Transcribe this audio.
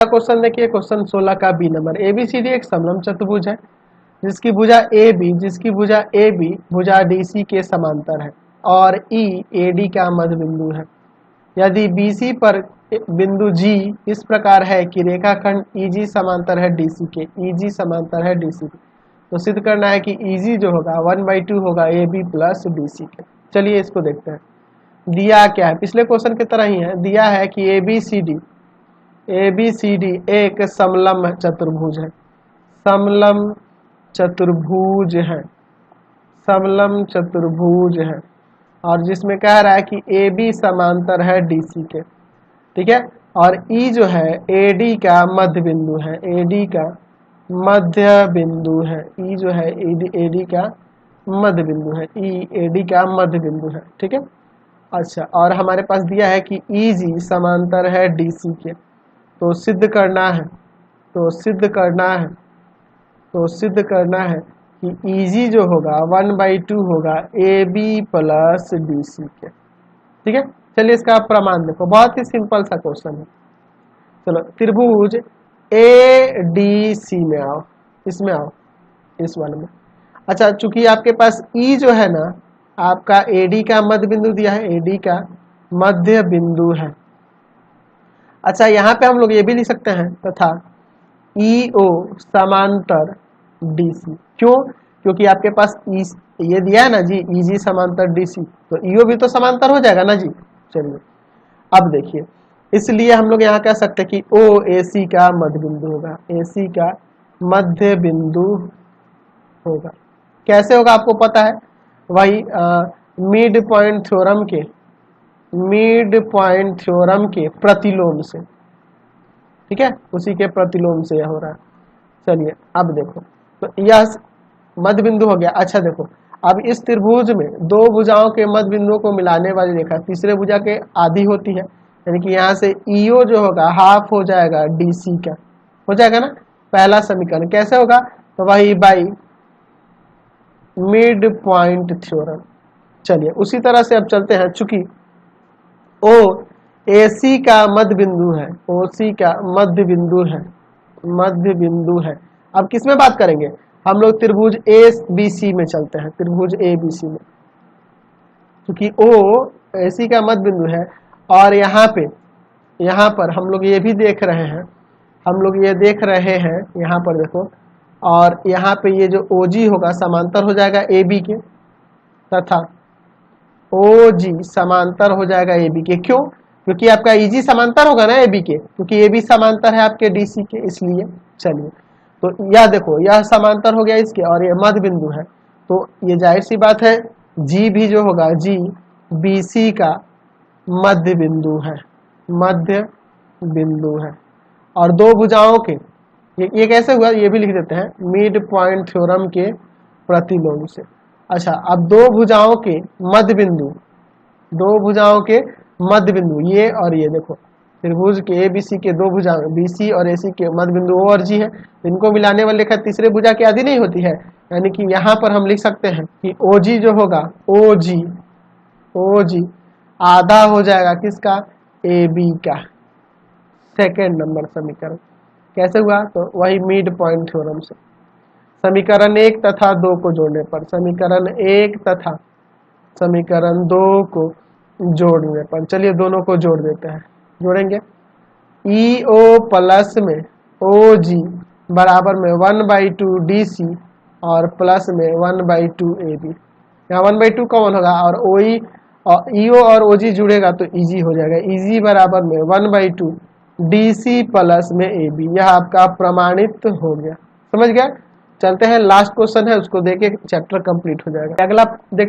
Question देखिए, question 16 का B number. ABCD एक समलंब चतुर्भुज है जिसकी भुजा ए बी भुजा डीसी के समांतर है और ई एडी का मध्य बिंदु है। यदि बीसी पर बिंदु जी इस प्रकार है कि रेखाखंड ईजी समांतर है डीसी के, ईजी समांतर है डीसी के, तो सिद्ध करना है कि ईजी जो होगा 1/2 होगा ए बी प्लस डीसी के। चलिए इसको देखते हैं। दिया क्या है, पिछले क्वेश्चन की तरह ही है। दिया है कि एबीसीडी एक समलंब चतुर्भुज है, समलंब चतुर्भुज है, समलंब चतुर्भुज है, और जिसमें कह रहा है कि ए बी समांतर है डीसी के, ठीक है, और ई जो है एडी का मध्य बिंदु है, एडी का मध्य बिंदु है, ई जो है एडी का मध्य बिंदु है, ई एडी का मध्य बिंदु है, ठीक है। अच्छा, और हमारे पास दिया है कि ई जी समांतर है डीसी के, तो सिद्ध करना है, तो सिद्ध करना है कि ईजी जो होगा 1/2 होगा A B plus D C के, ठीक है। चलिए इसका प्रमाण देखो, बहुत ही सिंपल सा क्वेश्चन है। चलो त्रिभुज ए डी सी में आओ, इसमें आओ, इस वाले में। अच्छा, चूंकि आपके पास ई जो है ना आपका एडी का मध्य बिंदु दिया है, एडी का मध्य बिंदु है। अच्छा, यहाँ पे हम लोग ये भी लिख सकते हैं तथा ईओ समांतर डीसी। क्यों? क्योंकि आपके पास ये दिया है ना जी, ईजी समांतर डीसी, तो ईओ भी तो समांतर हो जाएगा ना जी। चलिए अब देखिए, इसलिए हम लोग यहाँ कह सकते हैं कि ओ एसी का मध्य बिंदु होगा, एसी का मध्य बिंदु होगा। कैसे होगा आपको पता है, वही मिड पॉइंट थ्योरम के प्रतिलोम से, ठीक है, उसी के प्रतिलोम से यह हो रहा है। चलिए अब देखो, तो यह मध्य बिंदु हो गया। अच्छा देखो, अब इस त्रिभुज में दो भुजाओं के मध्य बिंदुओं को मिलाने वाली रेखा तीसरे भुजा के आधी होती है, यानी कि यहाँ से ईओ जो होगा हाफ हो जाएगा डीसी का, हो जाएगा ना। पहला समीकरण कैसे होगा, तो वही बाई मिड पॉइंट थ्योरम। चलिए उसी तरह से अब चलते हैं, चूंकि ओ एसी का मध्य बिंदु है, ओसी का मध्य बिंदु है, मध्य बिंदु है। अब किस में बात करेंगे, हम लोग त्रिभुज ए बी सी में चलते हैं, त्रिभुज ए बी सी में, क्योंकि ओ एसी का मध्य बिंदु है। और यहाँ पर हम लोग ये भी देख रहे हैं, हम लोग ये देख रहे हैं यहाँ पर देखो, और यहाँ पे ये जो ओजी होगा समांतर हो जाएगा ए बी के, तथा ओ जी समांतर हो जाएगा ए बी के। क्यों? क्योंकि आपका ईजी समांतर होगा ना ए बी के, क्योंकि ए बी समांतर है आपके डी सी के, इसलिए। चलिए तो यह देखो, यह समांतर हो गया इसके, और यह मध्य बिंदु है, तो ये जाहिर सी बात है जी भी जो होगा, जी बी सी का मध्य बिंदु है, मध्य बिंदु है। और दो भुजाओं के ये कैसे हुआ, ये भी लिख देते हैं, मिड पॉइंट थ्योरम के प्रतिलोम से। अच्छा, अब दो भुजाओं के मध्य बिंदु, दो भुजाओं के मध्य बिंदु ये और ये देखो, त्रिभुज के ए बी सी के दो भुजा बी सी और ए सी के मध्य बिंदु ओ और जी है, इनको मिलाने वाली रेखा तीसरे भुजा की आधी नहीं होती है, यानी कि यहाँ पर हम लिख सकते हैं कि ओ जी जो होगा, ओ जी आधा हो जाएगा किसका, ए बी का। सेकेंड नंबर समीकरण कैसे हुआ, तो वही मिड पॉइंट थ्योरम से। समीकरण 1 तथा 2 को जोड़ने पर, समीकरण 1 तथा समीकरण 2 को जोड़ने पर, चलिए दोनों को जोड़ देते हैं, जोड़ेंगे। ई ओ प्लस में ओ जी बराबर में 1/2 डी सी और प्लस में 1/2 ए बी। यहाँ 1/2 कॉमन होगा, और ओ ई ओ और ओ जी जुड़ेगा तो ईजी हो जाएगा, ईजी बराबर में 1/2 डी सी प्लस में ए बी। यह आपका प्रमाणित हो गया, समझ गया। चलते हैं, लास्ट क्वेश्चन है, उसको देके चैप्टर कंप्लीट हो जाएगा। अगला देखते